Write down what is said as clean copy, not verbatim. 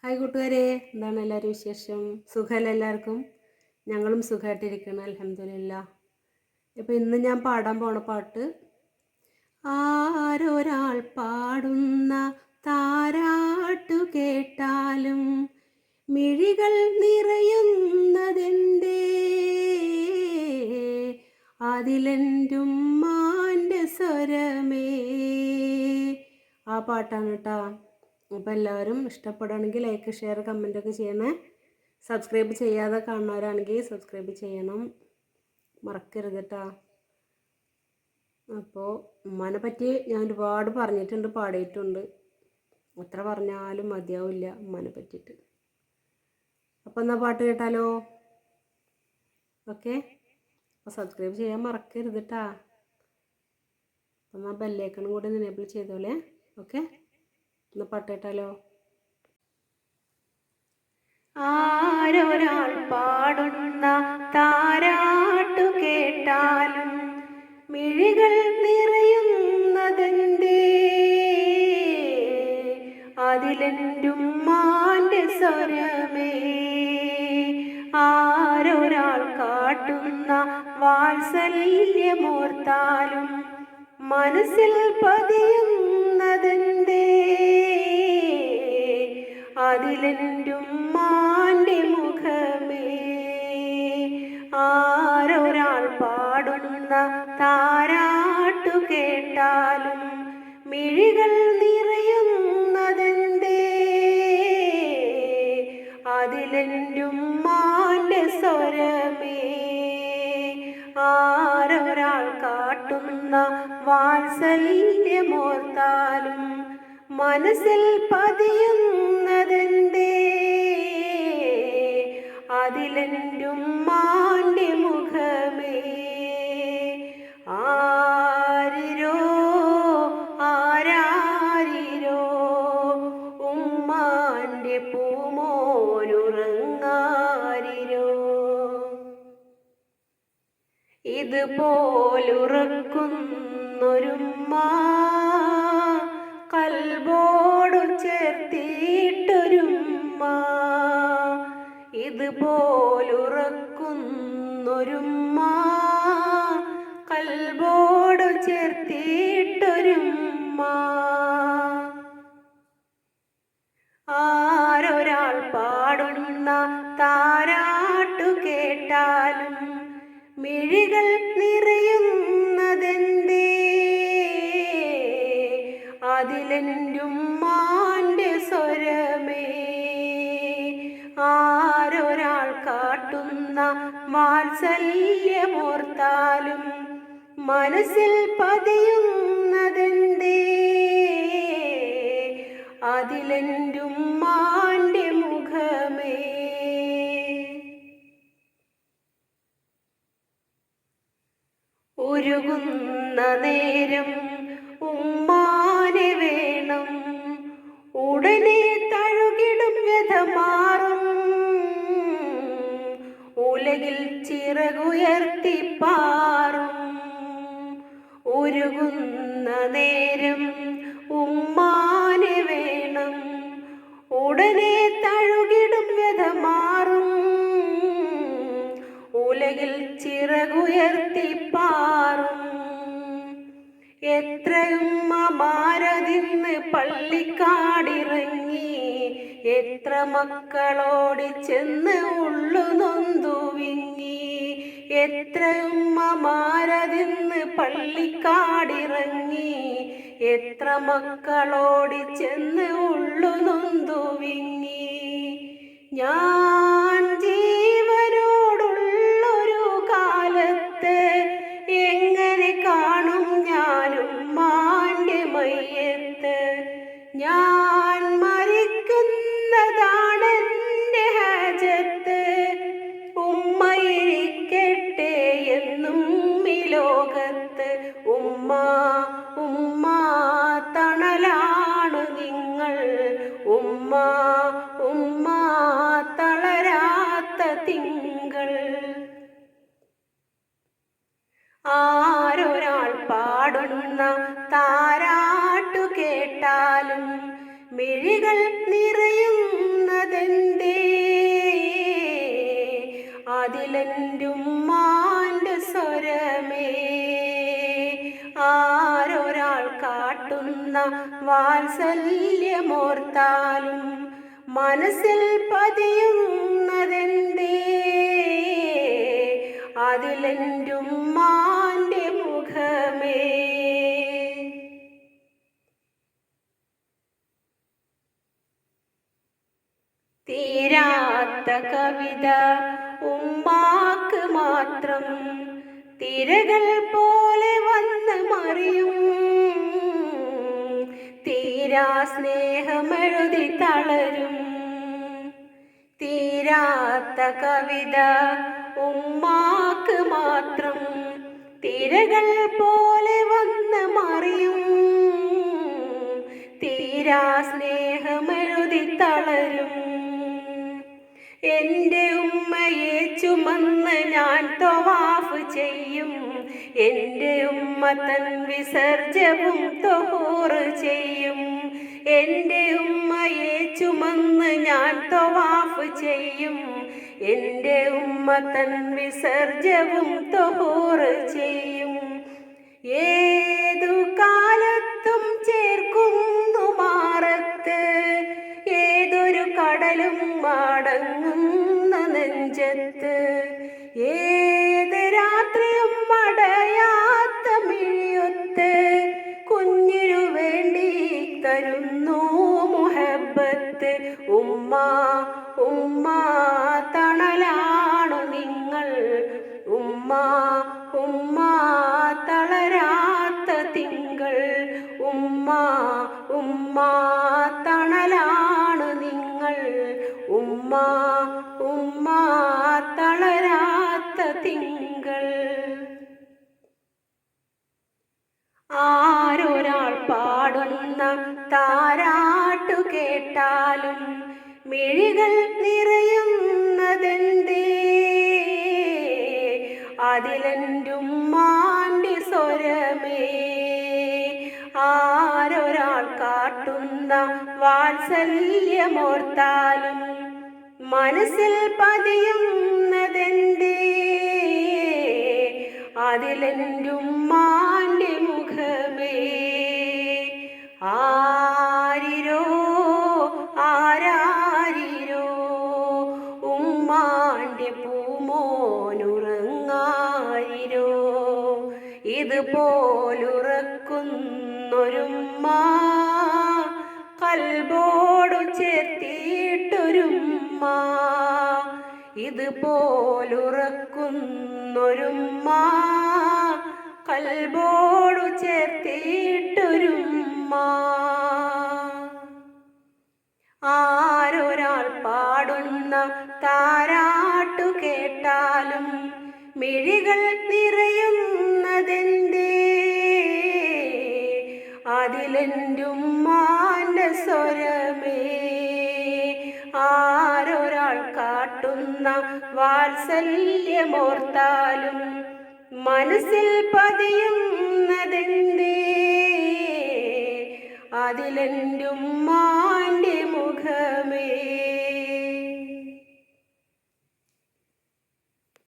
Hi കൂട്ടുകാരെ, എന്താണ് എല്ലാവരും വിശേഷം? സുഖമല്ല എല്ലാവർക്കും? ഞങ്ങളും സുഖമായിട്ടിരിക്കണം, അൽഹംദുലില്ലാ. ഇപ്പോൾ ഇന്ന് ഞാൻ പാടാൻ പോണ പാട്ട് ആരൊരാൾ പാടുന്ന താരാട്ടു കേട്ടാലും മിഴികൾ നിറയുന്നതെന്തേ, അതിലെൻ്റുമ്മാൻ്റെ സ്വരമേ. ആ പാട്ടാണ് കേട്ടോ. അപ്പോൾ എല്ലാവരും ഇഷ്ടപ്പെടുകയാണെങ്കിൽ ലൈക്ക്, ഷെയർ, കമൻറ്റൊക്കെ ചെയ്യണേ. സബ്സ്ക്രൈബ് ചെയ്യാതെ കാണുന്നവരാണെങ്കിൽ സബ്സ്ക്രൈബ് ചെയ്യണം, മറക്കരുത് കേട്ടോ. അപ്പോൾ ഉമ്മാനെ പറ്റി ഞാൻ ഒരുപാട് പറഞ്ഞിട്ടുണ്ട്, പാടിയിട്ടുണ്ട്. എത്ര പറഞ്ഞാലും മതിയാവില്ല ഉമ്മാനെ പറ്റിയിട്ട്. അപ്പോൾ എന്നാൽ പാട്ട് കേട്ടാലോ? ഓക്കെ, അപ്പോൾ സബ്സ്ക്രൈബ് ചെയ്യാൻ മറക്കരുത് കേട്ടോ. എന്നാൽ ബെല്ലൈക്കണും കൂടി എനേബിൾ ചെയ്തോളേ. ഓക്കെ, എന്നാൽ പാട്ട് കേട്ടാലോ? ആരൊരാൾ പാടുന്ന താരാട്ടു കേട്ടാലും മിഴികൾ നിറയുന്നതെന്തേ, അതിലെൻ്റുമ്മാൻ്റെ സ്വരമേ. ആരൊരാൾ കാട്ടുന്ന വാത്സല്യമോർത്താലും മനസ്സിൽ പതിയുന്നതെന്തേ, അതിലെൻ്റുമ്മാൻ്റെ മുഖമേ. ആരൊരാൾ പാടുന്ന താരാട്ടു കേട്ടാലും മിഴികൾ നിറയുന്നതെന്തേ, അതിലെൻ്റുമ്മാൻ്റെ സ്വരമേ. ആരൊരാൾ കാട്ടുന്ന വാത്സല്യമോർത്താലും മനസ്സിൽ പതിയുന്നതെന്തേ, അതിലെൻ്റുമ്മാൻ്റെ മുഖമേ. ആരിരോ ആരാരിരോ ഉമ്മാൻ്റെ പൂമോനുറങ്ങാരിരോ, ഇതുപോലുറക്കുന്നൊരുമ്മ കൽബോടു ചേർത്തിട്ടൊരുമ്മ, ഇതുപോലുറക്കുന്നൊരുമ്മ കൽബോടു ചേർത്തിട്ടൊരുമ്മ. ആരൊരാൾ പാടുന്ന താരാട്ടു കേട്ടാലും മിഴികൾ നിറയുന്നതെന്തേ, അതിലെൻ്റുമ്മാൻ്റെ സ്വരമേ. ആരൊരാൾ കാട്ടുന്ന വാത്സല്യമോർത്താലും മനസ്സിൽ പതിയുന്നതെന്തേ, അതിലെൻ്റുമ്മാൻ്റെ മുഖമേ. ഉരുകുന്ന നേരം ഉമ്മാനെ വേണം, ഉടനെ തഴുകിടും വ്യഥ മാറും, ഉലകിൽ ചിറകുയർത്തി പാറും. ഉരുകുന്ന നേരം ഉമ്മാനെ വേണം, ഉടനെ തഴുകിടും വ്യഥ മാറും, ഉലകിൽ ചിറകുയർത്തി പാറും. എത്രയുമ്മമാരതിന്ന് പള്ളിക്കാടിറങ്ങി, എത്ര മക്കളോടി ചെന്ന് ഉള്ളു നൊന്തു വിങ്ങി. എത്രയുമ്മമാരതിന്ന് പള്ളിക്കാടിറങ്ങി, എത്ര മക്കളോടി ചെന്ന് ഉള്ളു നൊന്തു വിങ്ങി. ഞാൻ ജീവനോടുള്ളൊരു കാലത്ത് എങ്ങനെ കാണും ഞാനുമ്മാൻ്റെ മയ്യത്ത്. ഞാൻ മരിക്കുന്നതാണെൻ്റെ ഹാജത്ത്, ഉമ്മയിരിക്കട്ടെ എന്നും ഈ ലോകത്ത്. ഉമ്മ ഉമ്മ തണലാണ് നിങ്ങൾ, ഉമ്മ ഉമ്മ തളരാത്ത തിങ്കൾ. ആരൊരാൾ പാടുന്ന താരാട്ടു കേട്ടാലും മിഴികൾ നിറയുന്നതെന്തേ, വാത്സല്യമോർത്താലും മനസ്സിൽ പതിയുന്നതെന്തേ? അതിലെൻ്റുമ്മാൻ്റെ മുഖമേ. തീരാത്ത കവിത ഉമ്മാക്ക് മാത്രം തിരകൾ പോലെ വന്ന് മറിയും. തീരാ സ്നേഹമെഴുതി തളരും. തീരാത്ത കവിത ഉമ്മാക്ക് മാത്രം തിരകൾ പോലെ വന്ന് മറിയും. തീരാ സ്നേഹമെഴുതി തളരും. എൻ്റെ ഉമ്മയെ ചുമന്ന് ഞാൻ തവാഫ് ചെയ്യും. എൻ്റെ ഉമ്മ തൻ വിസർജ്യവും തൊഹൂറ് ചെയ്യും. എൻ്റെ ഉമ്മയെ ചുമന്ന് ഞാൻ തവാഫ് ചെയ്യും. എൻ്റെ ഉമ്മ തൻ വിസർജ്യവും തൊഹൂറ് ചെയ്യും. ഏതു കാലത്തും ചേർക്കുന്നു മാറത്ത് ഏതൊരു കടലും മടങ്ങുന്ന നെഞ്ചത്ത്. ഏത് രാത്രിയും മടയാത്ത മിഴിയൊത്ത് കുഞ്ഞിനു വേണ്ടി തരുന്നു മുഹബത്ത്. ഉമ്മ ഉമ്മ തണലാണു നിങ്ങൾ. ഉമ്മ ഉമ്മ തളരാത്ത തിങ്കൾ. ഉമ്മ ഉമ്മ തണലാണ് നിങ്ങൾ. ഉമ്മ ഉമ്മ തളരാത്ത തിങ്കൾ. ആരൊരാൾ പാടുന്ന താരാട്ടു കേട്ടാലും മിഴികൾ നിറയുന്നതെന്തേ? അതിലെൻ്റുമ്മാൻ്റെ സ്വരമേ. ആരൊരാൾ കാട്ടുന്ന വാത്സല്യമോർത്താലും മനസ്സിൽ പതിയുന്നതെന്തേ? അതിലെൻ്റുമ്മാൻ്റെ മുഖമേ. ആരിരോ ആരാരിരോ ഉമ്മാൻ്റെ പൂമോനുറങ്ങാരിരോ. ഇതുപോലുറക്കുന്നൊരുമ്മ കൽബോടു ചേർത്തിയിട്ടൊരുമ്മ. ഇതുപോലുറക്കുന്നൊരുമ്മ കൽബോടു ചേർത്തിയിട്ടൊരുമ്മ. ആരൊരാൾ പാടുന്ന താരാട്ടു കേട്ടാലും മിഴികൾ നിറയുന്നതെന്തേ? അതിലെൻ്റുമ്മാൻ്റെ സ്വരമേ. ആരൊരാൾ കാട്ടുന്ന വാത്സല്യമോർത്താലും മനസ്സിൽ പതിയുന്നതെന്തേ? അതിലെൻ്റുമ്മ